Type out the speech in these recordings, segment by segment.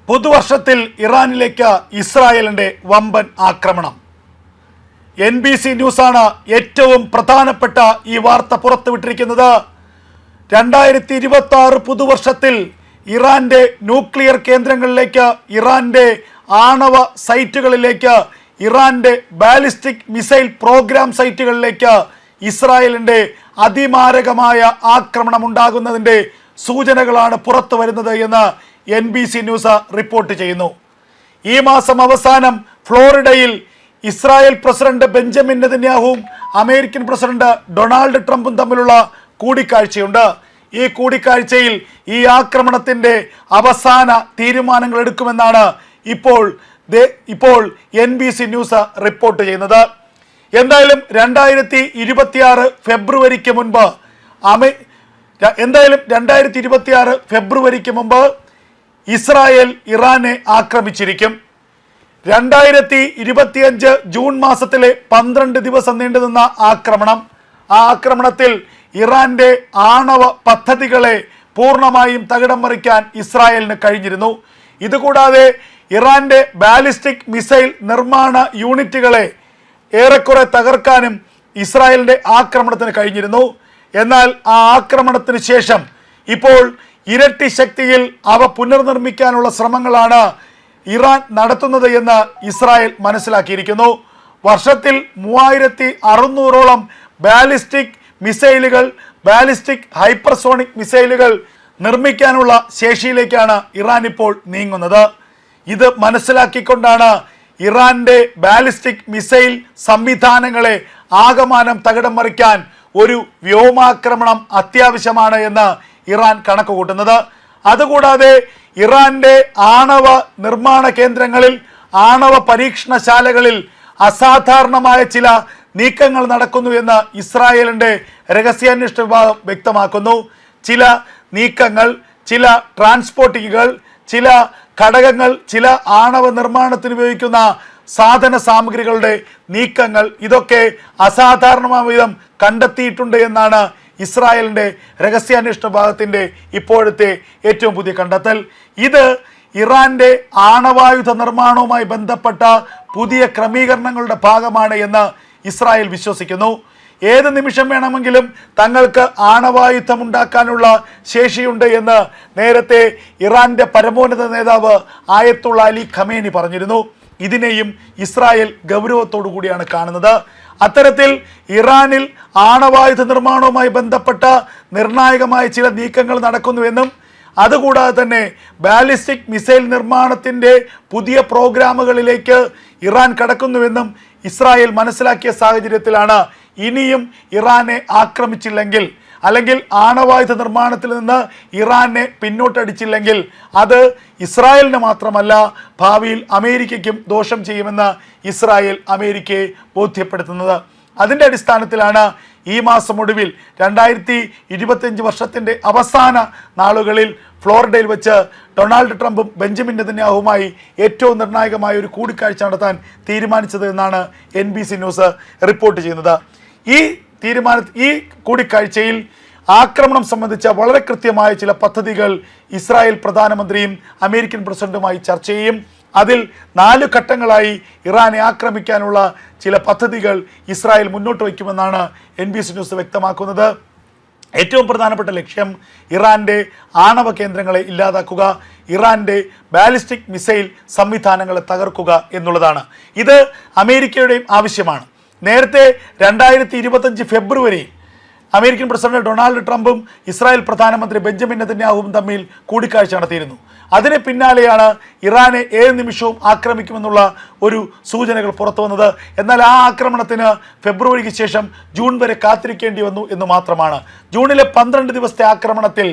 പുതുവർഷത്തിൽ ഇറാനിലേക്ക് ഇസ്രായേലിന്റെ വമ്പൻ ആക്രമണം. NBC ന്യൂസാണ് ഏറ്റവും പ്രധാനപ്പെട്ട ഈ വാർത്ത പുറത്തുവിട്ടിരിക്കുന്നത്. 2026 പുതുവർഷത്തിൽ ഇറാന്റെ ന്യൂക്ലിയർ കേന്ദ്രങ്ങളിലേക്ക്, ഇറാന്റെ ആണവ സൈറ്റുകളിലേക്ക്, ഇറാന്റെ ബാലിസ്റ്റിക് മിസൈൽ പ്രോഗ്രാം സൈറ്റുകളിലേക്ക് ഇസ്രായേലിന്റെ അതിമാരകമായ ആക്രമണം ഉണ്ടാകുന്നതിന്റെ സൂചനകളാണ് പുറത്തു വരുന്നത് എന്ന് NBC ന്യൂസ് റിപ്പോർട്ട് ചെയ്യുന്നു. ഈ മാസം അവസാനം ഫ്ലോറിഡയിൽ ഇസ്രായേൽ പ്രസിഡന്റ് ബെഞ്ചമിൻ നെതന്യാഹുവും അമേരിക്കൻ പ്രസിഡന്റ് ഡൊണാൾഡ് ട്രംപും തമ്മിലുള്ള കൂടിക്കാഴ്ചയുണ്ട്. ഈ കൂടിക്കാഴ്ചയിൽ ഈ ആക്രമണത്തിന്റെ അവസാന തീരുമാനങ്ങൾ എടുക്കുമെന്നാണ് ഇപ്പോൾ NBC ന്യൂസ് റിപ്പോർട്ട് ചെയ്യുന്നത്. എന്തായാലും 2026 ഫെബ്രുവരിക്ക് മുമ്പ് ഇസ്രായേൽ ഇറാനെ ആക്രമിച്ചിരിക്കും. 2025 ജൂൺ മാസത്തിലെ 12 ദിവസം നീണ്ടുനിന്ന ആക്രമണം, ആ ആക്രമണത്തിൽ ഇറാന്റെ ആണവ പദ്ധതികളെ പൂർണ്ണമായും തകിടം മറിക്കാൻ ഇസ്രായേലിന് കഴിഞ്ഞിരുന്നു. ഇതുകൂടാതെ ഇറാന്റെ ബാലിസ്റ്റിക് മിസൈൽ നിർമ്മാണ യൂണിറ്റുകളെ ഏറെക്കുറെ തകർക്കാനും ഇസ്രായേലിന്റെ ആക്രമണത്തിന് കഴിഞ്ഞിരുന്നു. എന്നാൽ ആ ആക്രമണത്തിന് ശേഷം ഇപ്പോൾ ഇരട്ടി ശക്തിയിൽ അവ പുനർനിർമ്മിക്കാനുള്ള ശ്രമങ്ങളാണ് ഇറാൻ നടത്തുന്നത് എന്ന് ഇസ്രായേൽ മനസ്സിലാക്കിയിരിക്കുന്നു. വർഷത്തിൽ 3600ഓളം ബാലിസ്റ്റിക് മിസൈലുകൾ, ബാലിസ്റ്റിക് ഹൈപ്പർസോണിക് മിസൈലുകൾ നിർമ്മിക്കാനുള്ള ശേഷിയിലേക്കാണ് ഇറാൻ ഇപ്പോൾ നീങ്ങുന്നത്. ഇത് മനസ്സിലാക്കിക്കൊണ്ടാണ് ഇറാന്റെ ബാലിസ്റ്റിക് മിസൈൽ സംവിധാനങ്ങളെ ആകമാനം തകിടം മറിക്കാൻ ഒരു വ്യോമാക്രമണം അത്യാവശ്യമാണ് എന്ന് ഇറാൻ കണക്ക് കൂട്ടുന്നത്. അതുകൂടാതെ ഇറാന്റെ ആണവ നിർമ്മാണ കേന്ദ്രങ്ങളിൽ, ആണവ പരീക്ഷണശാലകളിൽ അസാധാരണമായ ചില നീക്കങ്ങൾ നടക്കുന്നു എന്ന് ഇസ്രായേലിന്റെ രഹസ്യാന്വേഷണ വിഭാഗം വ്യക്തമാക്കുന്നു. ചില നീക്കങ്ങൾ, ചില ട്രാൻസ്പോർട്ടിങ്ങുകൾ, ചില ഘടകങ്ങൾ, ചില ആണവ നിർമ്മാണത്തിന് ഉപയോഗിക്കുന്ന സാധന സാമഗ്രികളുടെ നീക്കങ്ങൾ, ഇതൊക്കെ അസാധാരണമായ വിധം കണ്ടെത്തിയിട്ടുണ്ട് എന്നാണ് ഇസ്രായേലിന്റെ രഹസ്യാന്വേഷണ വിഭാഗത്തിന്റെ ഇപ്പോഴത്തെ ഏറ്റവും പുതിയ കണ്ടെത്തൽ. ഇത് ഇറാന്റെ ആണവായുധ നിർമ്മാണവുമായി ബന്ധപ്പെട്ട പുതിയ ക്രമീകരണങ്ങളുടെ ഭാഗമാണ് എന്ന് ഇസ്രായേൽ വിശ്വസിക്കുന്നു. ഏത് നിമിഷം വേണമെങ്കിലും തങ്ങൾക്ക് ആണവായുധം ഉണ്ടാക്കാനുള്ള ശേഷിയുണ്ട് എന്ന് നേരത്തെ ഇറാന്റെ പരമോന്നത നേതാവ് ആയത്തുള്ള അലി ഖമേനി പറഞ്ഞിരുന്നു. ഇതിനെയും ഇസ്രായേൽ ഗൗരവത്തോടു കൂടിയാണ് കാണുന്നത്. അത്തരത്തിൽ ഇറാനിൽ ആണവായുധ നിർമ്മാണവുമായി ബന്ധപ്പെട്ട നിർണായകമായ ചില നീക്കങ്ങൾ നടക്കുന്നുവെന്നും അതുകൂടാതെ തന്നെ ബാലിസ്റ്റിക് മിസൈൽ നിർമ്മാണത്തിൻ്റെ പുതിയ പ്രോഗ്രാമുകളിലേക്ക് ഇറാൻ കടക്കുന്നുവെന്നും ഇസ്രായേൽ മനസ്സിലാക്കിയ സാഹചര്യത്തിലാണ് ഇനിയും ഇറാനെ ആക്രമിച്ചില്ലെങ്കിൽ, അല്ലെങ്കിൽ ആണവായുധ നിർമ്മാണത്തിൽ നിന്ന് ഇറാനെ പിന്നോട്ടടിച്ചില്ലെങ്കിൽ അത് ഇസ്രായേലിന് മാത്രമല്ല ഭാവിയിൽ അമേരിക്കയ്ക്കും ദോഷം ചെയ്യുമെന്ന് ഇസ്രായേൽ അമേരിക്കയെ ബോധ്യപ്പെടുത്തുന്നത്. അതിൻ്റെ അടിസ്ഥാനത്തിലാണ് ഈ മാസം ഒടുവിൽ 2025 വർഷത്തിൻ്റെ അവസാന നാളുകളിൽ ഫ്ലോറിഡയിൽ വെച്ച് ഡൊണാൾഡ് ട്രംപും ബെഞ്ചമിൻ നെതന്യാഹുവുമായി ഏറ്റവും നിർണായകമായ ഒരു കൂടിക്കാഴ്ച നടത്താൻ തീരുമാനിച്ചത് എന്നാണ് NBC ന്യൂസ് റിപ്പോർട്ട് ചെയ്യുന്നത്. ഈ കൂടിക്കാഴ്ചയിൽ ആക്രമണം സംബന്ധിച്ച വളരെ കൃത്യമായ ചില പദ്ധതികൾ ഇസ്രായേൽ പ്രധാനമന്ത്രിയും അമേരിക്കൻ പ്രസിഡന്റുമായി ചർച്ച ചെയ്യും. അതിൽ 4 ഘട്ടങ്ങളായി ഇറാനെ ആക്രമിക്കാനുള്ള ചില പദ്ധതികൾ ഇസ്രായേൽ മുന്നോട്ട് വയ്ക്കുമെന്നാണ് NBC ന്യൂസ് വ്യക്തമാക്കുന്നത്. ഏറ്റവും പ്രധാനപ്പെട്ട ലക്ഷ്യം ഇറാന്റെ ആണവ കേന്ദ്രങ്ങളെ ഇല്ലാതാക്കുക, ഇറാന്റെ ബാലിസ്റ്റിക് മിസൈൽ സംവിധാനങ്ങളെ തകർക്കുക എന്നുള്ളതാണ്. ഇത് അമേരിക്കയുടെയും ആവശ്യമാണ്. നേരത്തെ 2025 ഫെബ്രുവരിയിൽ അമേരിക്കൻ പ്രസിഡന്റ് ഡൊണാൾഡ് ട്രംപും ഇസ്രായേൽ പ്രധാനമന്ത്രി ബെഞ്ചമിൻ നെതന്യാഹുവും തമ്മിൽ കൂടിക്കാഴ്ച നടത്തിയിരുന്നു. അതിന് പിന്നാലെയാണ് ഇറാനെ ഏത് നിമിഷവും ആക്രമിക്കുമെന്നുള്ള ഒരു സൂചനകൾ പുറത്തു വന്നത്. എന്നാൽ ആ ആക്രമണത്തിന് ഫെബ്രുവരിക്ക് ശേഷം ജൂൺ വരെ കാത്തിരിക്കേണ്ടി വന്നു എന്ന് മാത്രമാണ്. ജൂണിലെ 12 ദിവസത്തെ ആക്രമണത്തിൽ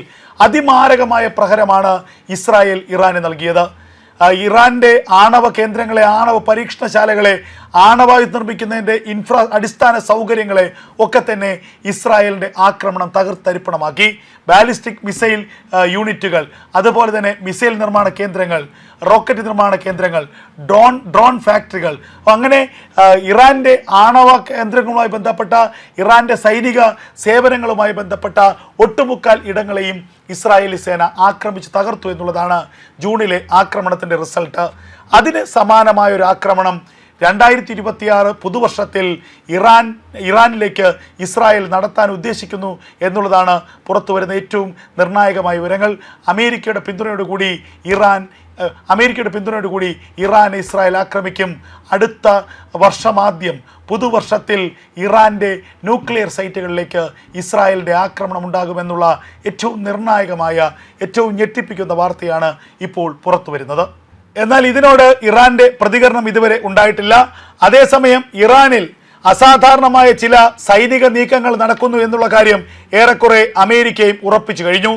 അതിമാരകമായ പ്രഹരമാണ് ഇസ്രായേൽ ഇറാന് നൽകിയത്. ഇറാന്റെ ആണവ കേന്ദ്രങ്ങളെ, ആണവ പരീക്ഷണശാലകളെ ആണവായുധം നിർമ്മിക്കുന്നതിൻ്റെ അടിസ്ഥാന സൗകര്യങ്ങളെ ഒക്കെ തന്നെ ഇസ്രായേലിൻ്റെ ആക്രമണം തകർത്തരിപ്പണമാക്കി. ബാലിസ്റ്റിക് മിസൈൽ യൂണിറ്റുകൾ, അതുപോലെ തന്നെ മിസൈൽ നിർമ്മാണ കേന്ദ്രങ്ങൾ, റോക്കറ്റ് നിർമ്മാണ കേന്ദ്രങ്ങൾ, ഡ്രോൺ ഫാക്ടറികൾ, അങ്ങനെ ഇറാൻ്റെ ആണവ കേന്ദ്രങ്ങളുമായി ബന്ധപ്പെട്ട ഇറാൻ്റെ സൈനിക സേവനങ്ങളുമായി ബന്ധപ്പെട്ട ഒട്ടുമുക്കാൽ ഇടങ്ങളെയും ഇസ്രായേലി സേന ആക്രമിച്ച് തകർത്തു എന്നുള്ളതാണ് ജൂണിലെ ആക്രമണത്തിൻ്റെ റിസൾട്ട്. അതിന് സമാനമായൊരു ആക്രമണം 2026 പുതുവർഷത്തിൽ ഇറാനിലേക്ക് ഇസ്രായേൽ നടത്താൻ ഉദ്ദേശിക്കുന്നു എന്നുള്ളതാണ് പുറത്തു വരുന്ന ഏറ്റവും നിർണായകമായ വിവരങ്ങൾ. അമേരിക്കയുടെ പിന്തുണയോടുകൂടി ഇറാൻ ഇസ്രായേൽ ആക്രമിക്കും. അടുത്ത വർഷമാദ്യം പുതുവർഷത്തിൽ ഇറാൻ്റെ ന്യൂക്ലിയർ സൈറ്റുകളിലേക്ക് ഇസ്രായേലിൻ്റെ ആക്രമണം ഉണ്ടാകുമെന്നുള്ള ഏറ്റവും നിർണായകമായ, ഏറ്റവും ഞെട്ടിപ്പിക്കുന്ന വാർത്തയാണ് ഇപ്പോൾ പുറത്തു വരുന്നത്. എന്നാൽ ഇതിനോട് ഇറാന്റെ പ്രതികരണം ഇതുവരെ ഉണ്ടായിട്ടില്ല. അതേസമയം ഇറാനിൽ അസാധാരണമായ ചില സൈനിക നീക്കങ്ങൾ നടക്കുന്നു എന്നുള്ള കാര്യം ഏറെക്കുറെ അമേരിക്കയും ഉറപ്പിച്ചു കഴിഞ്ഞു.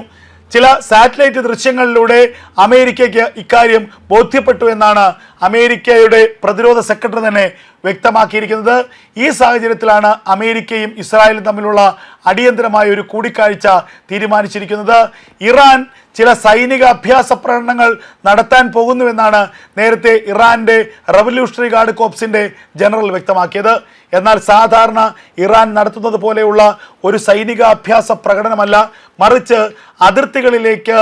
ചില സാറ്റലൈറ്റ് ദൃശ്യങ്ങളിലൂടെ അമേരിക്കയ്ക്ക് ഇക്കാര്യം ബോധ്യപ്പെട്ടു എന്നാണ് അമേരിക്കയുടെ പ്രതിരോധ സെക്രട്ടറി തന്നെ വ്യക്തമാക്കിയിരിക്കുന്നത്. ഈ സാഹചര്യത്തിലാണ് അമേരിക്കയും ഇസ്രായേലും തമ്മിലുള്ള അടിയന്തരമായ ഒരു കൂടിക്കാഴ്ച തീരുമാനിച്ചിരിക്കുന്നത്. ഇറാൻ ചില സൈനിക അഭ്യാസ പ്രകടനങ്ങൾ നടത്താൻ പോകുന്നുവെന്നാണ് നേരത്തെ ഇറാൻ്റെ റവല്യൂഷണറി ഗാർഡ് കോപ്സിൻ്റെ ജനറൽ വ്യക്തമാക്കിയത്. എന്നാൽ സാധാരണ ഇറാൻ നടത്തുന്നത് പോലെയുള്ള ഒരു സൈനിക അഭ്യാസ പ്രകടനമല്ല, മറിച്ച് അതിർത്തികളിലേക്ക്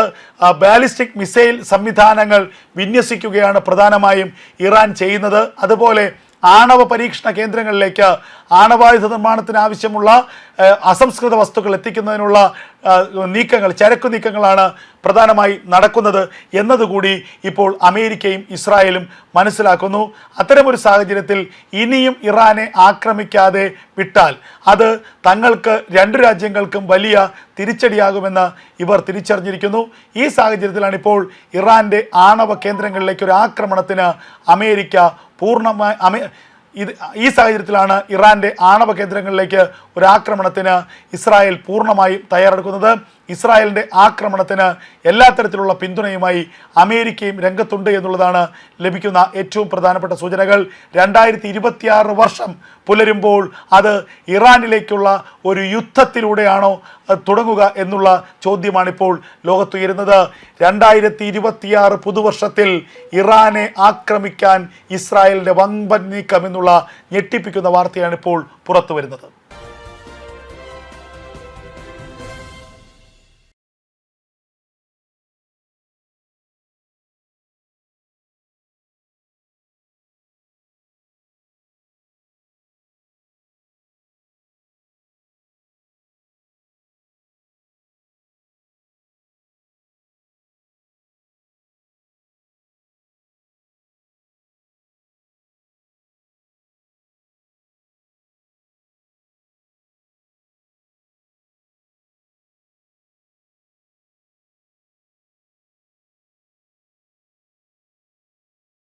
ബാലിസ്റ്റിക് മിസൈൽ സംവിധാനങ്ങൾ വിന്യസിക്കുകയാണ് പ്രധാനമായും ഇറാൻ ചെയ്യുന്നത്. അതുപോലെ ആണവ പരീക്ഷണ കേന്ദ്രങ്ങളിലേക്ക് ആണവായുധ നിർമ്മാണത്തിന് ആവശ്യമുള്ള അസംസ്കൃത വസ്തുക്കൾ എത്തിക്കുന്നതിനുള്ള നീക്കങ്ങൾ, ചരക്കു നീക്കങ്ങളാണ് പ്രധാനമായി നടക്കുന്നത് എന്നതുകൂടി ഇപ്പോൾ അമേരിക്കയും ഇസ്രായേലും മനസ്സിലാക്കുന്നു. അത്തരമൊരു സാഹചര്യത്തിൽ ഇനിയും ഇറാനെ ആക്രമിക്കാതെ വിട്ടാൽ അത് തങ്ങൾക്ക് രണ്ട് രാജ്യങ്ങൾക്കും വലിയ തിരിച്ചടിയാകുമെന്ന് ഇവർ തിരിച്ചറിഞ്ഞിരിക്കുന്നു. ഈ സാഹചര്യത്തിലാണ് ഇപ്പോൾ ഇറാൻ്റെ ആണവ കേന്ദ്രങ്ങളിലേക്ക് ഒരു ആക്രമണത്തിന് അമേരിക്ക ഈ സാഹചര്യത്തിലാണ് ഇറാൻ്റെ ആണവ കേന്ദ്രങ്ങളിലേക്ക് ഒരു ആക്രമണത്തിന് ഇസ്രായേൽ പൂർണ്ണമായും തയ്യാറെടുക്കുന്നത്. ഇസ്രായേലിൻ്റെ ആക്രമണത്തിന് എല്ലാ തരത്തിലുള്ള പിന്തുണയുമായി അമേരിക്കയും രംഗത്തുണ്ട് എന്നുള്ളതാണ് ലഭിക്കുന്ന ഏറ്റവും പ്രധാനപ്പെട്ട സൂചനകൾ. 2026 വർഷം പുലരുമ്പോൾ അത് ഇറാനിലേക്കുള്ള ഒരു യുദ്ധത്തിലൂടെയാണോ തുടങ്ങുക എന്നുള്ള ചോദ്യമാണിപ്പോൾ ലോകത്തുയരുന്നത്. 2026 പുതുവർഷത്തിൽ ഇറാനെ ആക്രമിക്കാൻ ഇസ്രായേലിൻ്റെ വമ്പൻ നീക്കം എന്നുള്ള ഞെട്ടിപ്പിക്കുന്ന വാർത്തയാണ് ഇപ്പോൾ പുറത്തു വരുന്നത്.